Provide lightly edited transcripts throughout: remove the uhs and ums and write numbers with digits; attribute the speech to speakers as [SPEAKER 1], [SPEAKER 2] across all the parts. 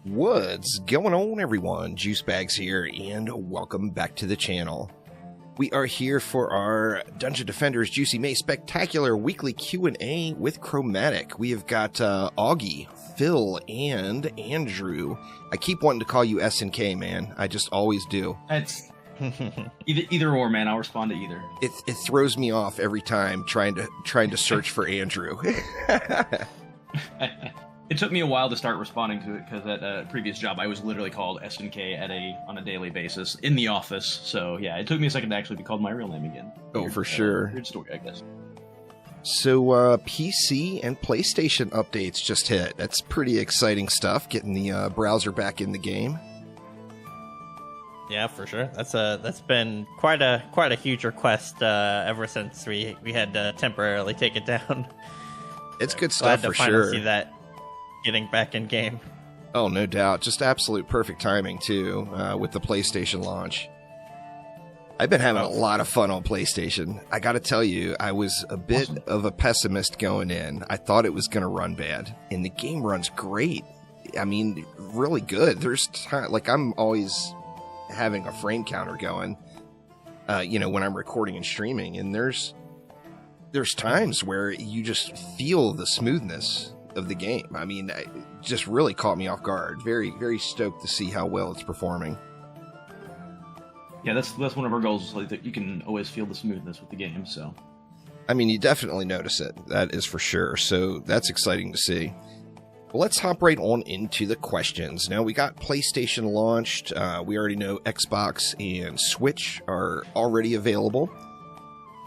[SPEAKER 1] What's going on, everyone? Juicebags here, and welcome back to the channel. We are here for our Dungeon Defenders Juicy May Spectacular Weekly Q&A with Chromatic. We have got Augi, Phil, and Andrew. I keep wanting to call you S&K, man. I just always do.
[SPEAKER 2] It's either or, man. I'll respond to either.
[SPEAKER 1] It throws me off every time trying to search for Andrew.
[SPEAKER 2] It took me a while to start responding to it because at a previous job I was literally called S&K on a daily basis in the office. So yeah, it took me a second to actually be called my real name again.
[SPEAKER 1] Oh, for sure.
[SPEAKER 2] Weird story, I guess.
[SPEAKER 1] So PC and PlayStation updates just hit. That's pretty exciting stuff. Getting the browser back in the game.
[SPEAKER 3] Yeah, for sure. That's been quite a huge request ever since we had to temporarily take it down.
[SPEAKER 1] It's good stuff for sure.
[SPEAKER 3] See that getting back in game.
[SPEAKER 1] Oh, no doubt. Just absolute perfect timing too with the PlayStation launch. I've been having a lot of fun on PlayStation. I got to tell you, I was a bit of a pessimist going in. I thought it was going to run bad, and the game runs great. I mean, really good. There's I'm always having a frame counter going, when I'm recording and streaming, and there's times where you just feel the smoothness of the game. I mean, it just really caught me off guard. Very, very stoked to see how well it's performing.
[SPEAKER 2] Yeah, that's one of our goals, like that you can always feel the smoothness with the game. So,
[SPEAKER 1] I mean, you definitely notice it. That is for sure. So that's exciting to see. Well, let's hop right on into the questions. Now, we got PlayStation launched. We already know Xbox and Switch are already available.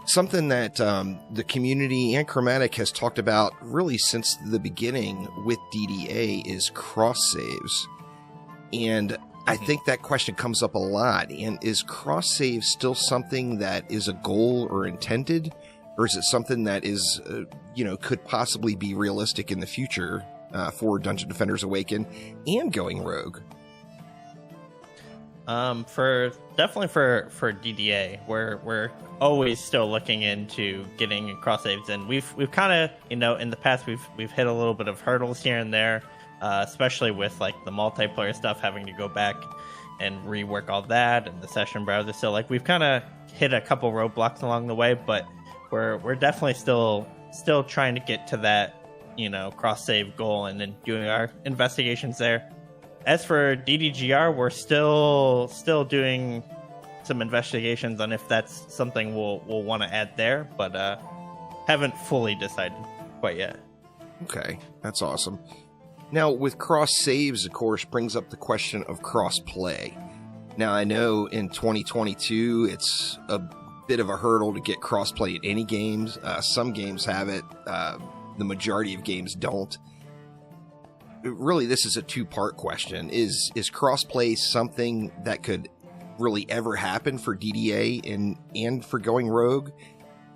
[SPEAKER 1] Something that the community and Chromatic has talked about really since the beginning with DDA is cross saves. And I think that question comes up a lot. And is cross save still something that is a goal or intended? Or is it something that is, could possibly be realistic in the future for Dungeon Defenders Awaken and Going Rogue?
[SPEAKER 3] For DDA, we're always still looking into getting cross saves, and we've kind of in the past we've hit a little bit of hurdles here and there, especially with like the multiplayer stuff, having to go back and rework all that, and the session browser. So we've kind of hit a couple roadblocks along the way, but we're definitely still trying to get to that cross save goal, and then doing our investigations there. As for DDGR, we're still doing some investigations on if that's something we'll want to add there, but haven't fully decided quite yet.
[SPEAKER 1] Okay, that's awesome. Now, with cross saves, of course, brings up the question of cross play. Now, I know in 2022, it's a bit of a hurdle to get cross play in any games. Some games have it. The majority of games don't. Really, this is a two-part question. Is crossplay something that could really ever happen for DDA and for Going Rogue?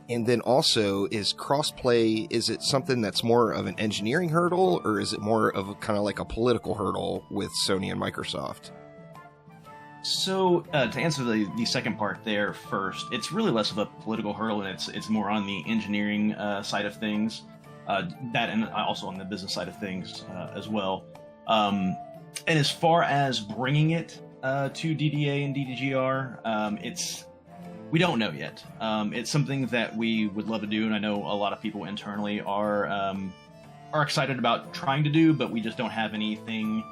[SPEAKER 1] And then also, is crossplay, is it something that's more of an engineering hurdle, or is it more of kind of like a political hurdle with Sony and Microsoft?
[SPEAKER 2] So to answer the second part there first, it's really less of a political hurdle, and it's more on the engineering side of things. That and also on the business side of things as well. And as far as bringing it to DDA and DDGR, we don't know yet. It's something that we would love to do, and I know a lot of people internally are excited about trying to do, but we just don't have anything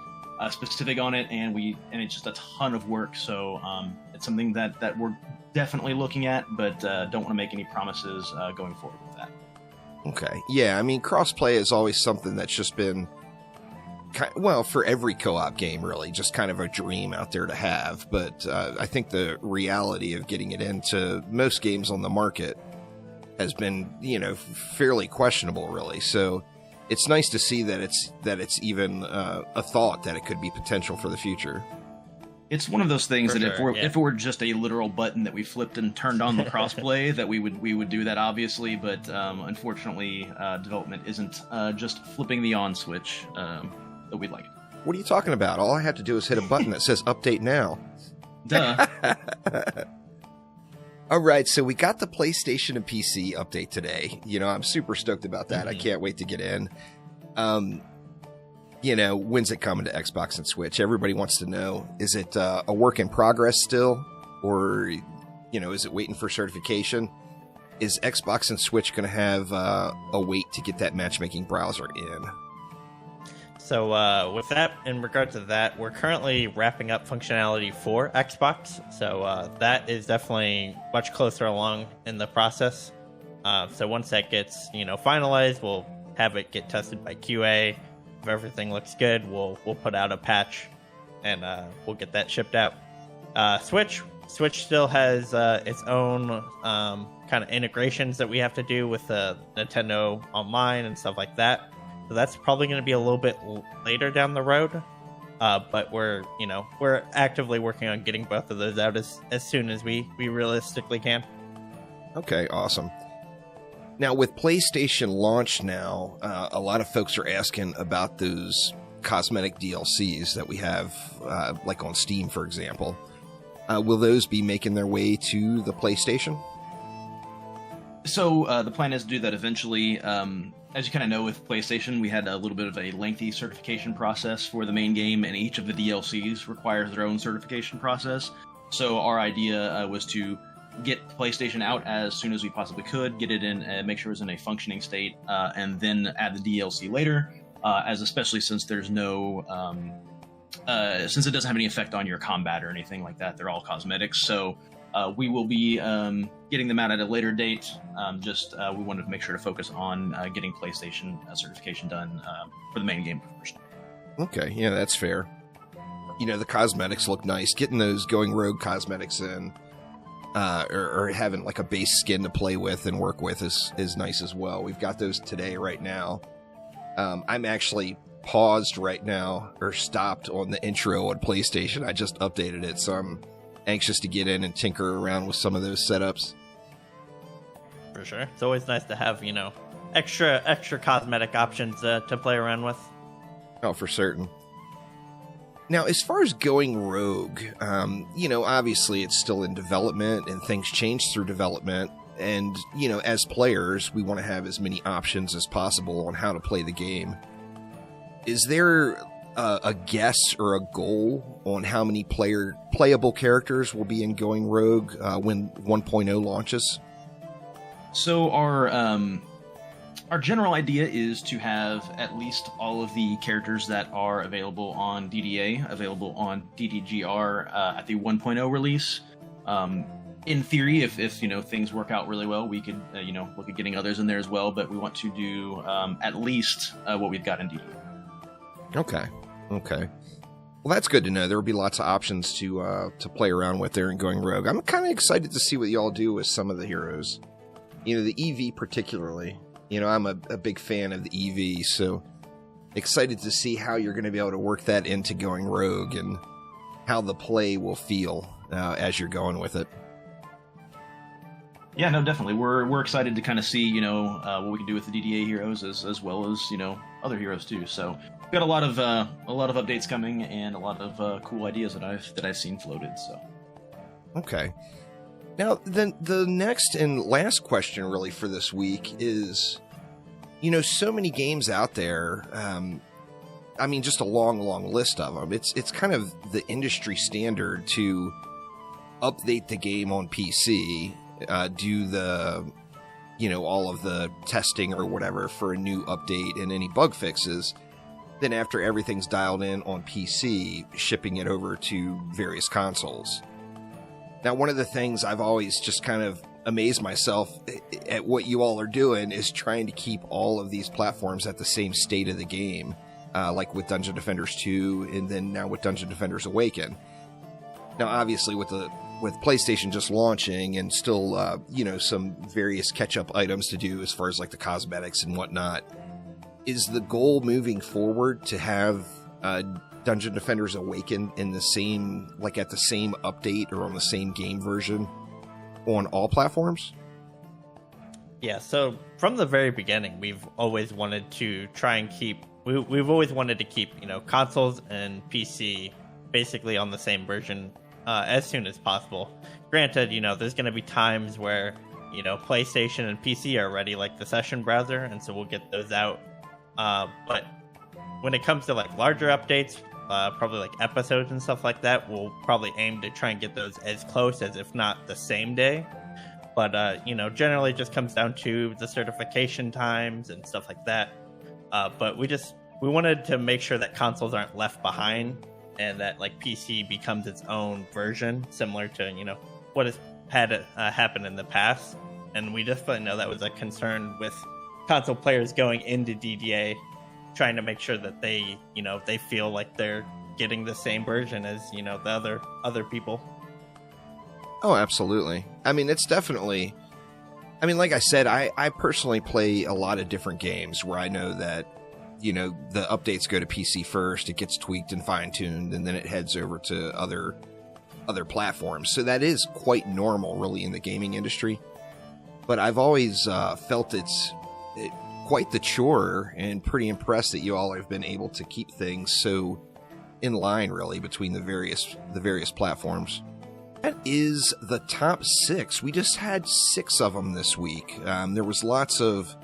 [SPEAKER 2] specific on it, and it's just a ton of work. So it's something that we're definitely looking at, but don't want to make any promises going forward with that.
[SPEAKER 1] Okay. Yeah, I mean, crossplay is always something that's just been, for every co-op game, really, just kind of a dream out there to have. But I think the reality of getting it into most games on the market has been, fairly questionable, really. So it's nice to see that it's even a thought that it could be potential for the future.
[SPEAKER 2] It's one of those things that if it were just a literal button that we flipped and turned on the crossplay, that we would do that, obviously. But unfortunately, development isn't just flipping the on switch that we'd like.
[SPEAKER 1] What are you talking about? All I have to do is hit a button that says "Update Now."
[SPEAKER 2] Duh.
[SPEAKER 1] All right, so we got the PlayStation and PC update today. I'm super stoked about that. I can't wait to get in. when's it coming to Xbox and Switch? Everybody wants to know, is it a work in progress still? Or, is it waiting for certification? Is Xbox and Switch going to have a wait to get that matchmaking browser in?
[SPEAKER 3] So with that, in regard to that, we're currently wrapping up functionality for Xbox. So that is definitely much closer along in the process. So once that gets, finalized, we'll have it get tested by QA. If everything looks good, we'll put out a patch, and we'll get that shipped out. Switch still has its own kind of integrations that we have to do with Nintendo Online and stuff like that. So that's probably going to be a little bit later down the road. But we're actively working on getting both of those out as soon as we realistically can.
[SPEAKER 1] Okay, awesome. Now, with PlayStation launch now, a lot of folks are asking about those cosmetic DLCs that we have, like on Steam, for example. Will those be making their way to the PlayStation?
[SPEAKER 2] So the plan is to do that eventually. As you kind of know, with PlayStation, we had a little bit of a lengthy certification process for the main game, and each of the DLCs requires their own certification process. So our idea was to get PlayStation out as soon as we possibly could, get it in, make sure it's in a functioning state, and then add the DLC later, especially since there's no... since it doesn't have any effect on your combat or anything like that. They're all cosmetics, so we will be getting them out at a later date. We wanted to make sure to focus on getting PlayStation certification done for the main game first.
[SPEAKER 1] Okay, yeah, that's fair. The cosmetics look nice. Getting those Going Rogue cosmetics in, or having like a base skin to play with and work with is nice as well. We've got those today right now. I'm actually paused right now, or stopped on the intro on PlayStation. I just updated it, so I'm anxious to get in and tinker around with some of those setups.
[SPEAKER 3] For sure. It's always nice to have, extra cosmetic options to play around with.
[SPEAKER 1] Oh, for certain. Now, as far as Going Rogue, obviously it's still in development and things change through development. And, as players, we want to have as many options as possible on how to play the game. Is there a guess or a goal on how many playable characters will be in Going Rogue when 1.0 launches?
[SPEAKER 2] So our general idea is to have at least all of the characters that are available on DDA, available on DDGR at the 1.0 release. In theory, if things work out really well, we could look at getting others in there as well. But we want to do at least what we've got in DDA.
[SPEAKER 1] Okay. Well, that's good to know. There will be lots of options to play around with there in Going Rogue. I'm kind of excited to see what y'all do with some of the heroes. The EV particularly. I'm a big fan of the EV, so excited to see how you're going to be able to work that into Going Rogue and how the play will feel as you're going with it.
[SPEAKER 2] Yeah, no, definitely. We're excited to kind of see, what we can do with the DDA heroes as well as, other heroes too. So we've got a lot of updates coming and a lot of cool ideas that I've seen floated. So
[SPEAKER 1] okay. Now, then the next and last question really for this week is, so many games out there. Just a long list of them. It's kind of the industry standard to update the game on PC, do the, all of the testing or whatever for a new update and any bug fixes. Then after everything's dialed in on PC, shipping it over to various consoles. Now, one of the things I've always just kind of amazed myself at what you all are doing is trying to keep all of these platforms at the same state of the game, like with Dungeon Defenders 2 and then now with Dungeon Defenders Awaken. Now, obviously, with PlayStation just launching and still, some various catch-up items to do as far as like the cosmetics and whatnot, is the goal moving forward to have Dungeon Defenders Awaken in the same, at the same update or on the same game version on all platforms?
[SPEAKER 3] Yeah, so from the very beginning, we've always wanted to try and keep, we've always wanted to keep, consoles and PC basically on the same version as soon as possible. Granted, there's going to be times where, PlayStation and PC are ready, like the session browser, and so we'll get those out. But when it comes to like larger updates, probably like episodes and stuff like that, we'll probably aim to try and get those as close as, if not the same day. But generally it just comes down to the certification times and stuff like that. But we wanted to make sure that consoles aren't left behind, and that like PC becomes its own version, similar to what has had happened in the past. And we definitely know that was a concern with console players going into DDA, trying to make sure that they feel like they're getting the same version as the other people.
[SPEAKER 1] Oh, absolutely. I mean, it's definitely, like I said, I personally play a lot of different games where I know that the updates go to PC first, it gets tweaked and fine-tuned, and then it heads over to other platforms. So that is quite normal, really, in the gaming industry. But I've always felt it's quite the chore, and pretty impressed that you all have been able to keep things so in line, really, between the various platforms. That is the top 6. We just had 6 of them this week. There was lots of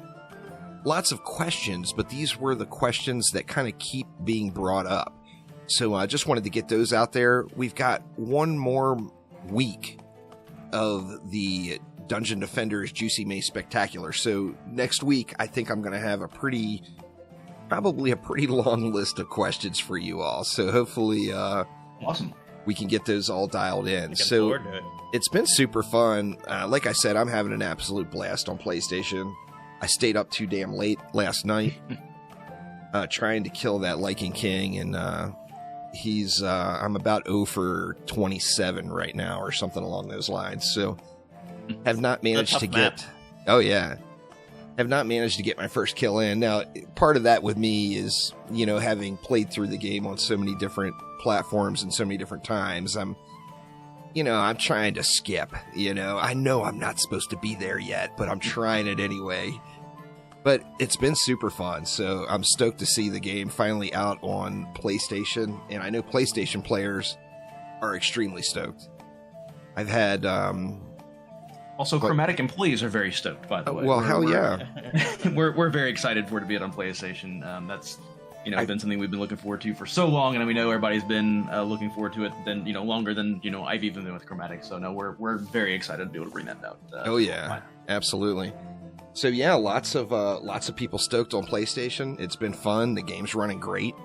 [SPEAKER 1] questions, but these were the questions that kind of keep being brought up. So I just wanted to get those out there. We've got one more week of the Dungeon Defenders Juicy May Spectacular. So next week, I think I'm going to have probably a pretty long list of questions for you all. So hopefully,
[SPEAKER 2] awesome,
[SPEAKER 1] we can get those all dialed in. So it's been super fun. Like I said, I'm having an absolute blast on PlayStation. I stayed up too damn late last night trying to kill that Lycan King, and I'm about 0 for 27 right now, or something along those lines. So have not managed to get... Oh, yeah. Have not managed to get my first kill in. Now, part of that with me is, having played through the game on so many different platforms and so many different times, I'm trying to skip. I know I'm not supposed to be there yet, but I'm trying it anyway. But it's been super fun, so I'm stoked to see the game finally out on PlayStation, and I know PlayStation players are extremely stoked. I've had...
[SPEAKER 2] Also, Chromatic employees are very stoked, by the way.
[SPEAKER 1] Well, hell yeah.
[SPEAKER 2] We're very excited for it to be out on PlayStation. That's been something we've been looking forward to for so long, and we know everybody's been looking forward to it longer than I've even been with Chromatic. So no, we're very excited to be able to bring that out.
[SPEAKER 1] Oh yeah, absolutely. So yeah, lots of people stoked on PlayStation. It's been fun. The game's running great.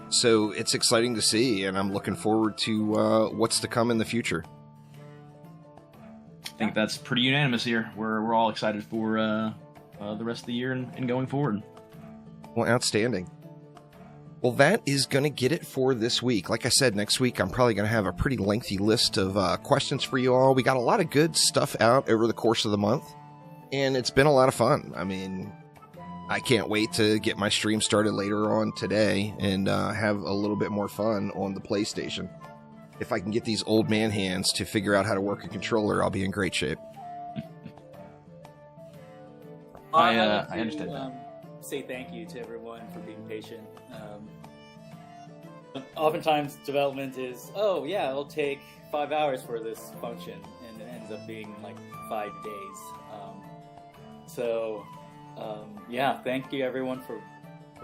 [SPEAKER 1] So it's exciting to see, and I'm looking forward to what's to come in the future.
[SPEAKER 2] I think that's pretty unanimous here. We're all excited for the rest of the year and going forward.
[SPEAKER 1] Well, outstanding. Well, that is going to get it for this week. Like I said, next week I'm probably going to have a pretty lengthy list of questions for you all. We got a lot of good stuff out over the course of the month, and it's been a lot of fun. I mean, I can't wait to get my stream started later on today and have a little bit more fun on the PlayStation. If I can get these old man hands to figure out how to work a controller, I'll be in great shape.
[SPEAKER 2] I understand that.
[SPEAKER 4] Say thank you to everyone for being patient. Oftentimes, development is, it'll take 5 hours for this function, and it ends up being like 5 days. Thank you everyone for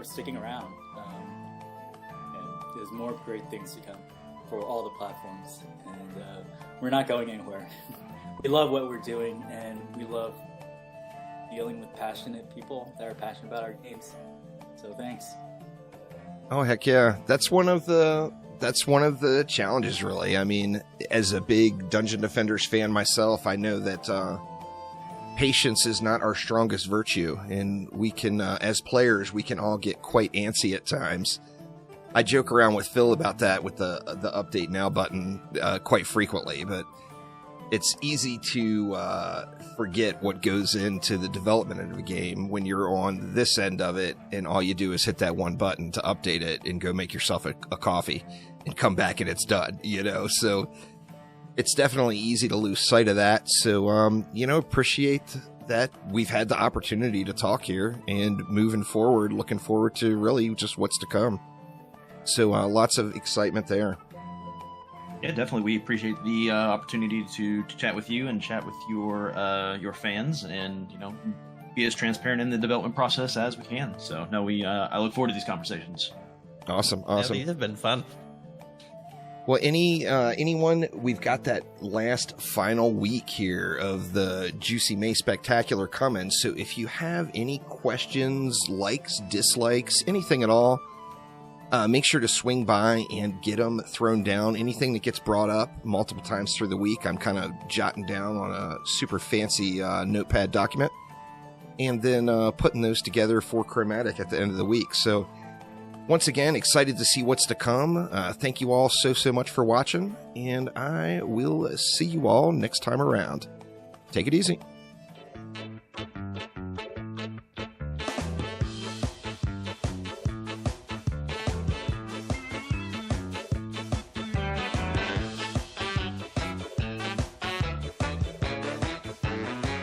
[SPEAKER 4] sticking around. And there's more great things to come for all the platforms, and we're not going anywhere. We love what we're doing, and we love dealing with passionate people that are passionate about our games. So thanks.
[SPEAKER 1] Oh heck yeah, that's one of the challenges, really. I mean, as a big Dungeon Defenders fan myself, I know that patience is not our strongest virtue, and we can, as players, we can all get quite antsy at times. I joke around with Phil about that with the update now button quite frequently, but it's easy to forget what goes into the development of a game when you're on this end of it, and all you do is hit that one button to update it and go make yourself a coffee and come back and it's done, So it's definitely easy to lose sight of that. So, appreciate that we've had the opportunity to talk here, and moving forward, looking forward to really just what's to come. So lots of excitement there.
[SPEAKER 2] Yeah, definitely. We appreciate the opportunity to chat with you and chat with your fans, and be as transparent in the development process as we can. So no, I look forward to these conversations.
[SPEAKER 1] Awesome.
[SPEAKER 3] Yeah, these have been fun.
[SPEAKER 1] Well, anyone, we've got that last final week here of the Juicy May Spectacular coming. So if you have any questions, likes, dislikes, anything at all, make sure to swing by and get them thrown down. Anything that gets brought up multiple times through the week, I'm kind of jotting down on a super fancy notepad document and then putting those together for Chromatic at the end of the week. So once again, excited to see what's to come. Thank you all so much for watching, and I will see you all next time around. Take it easy.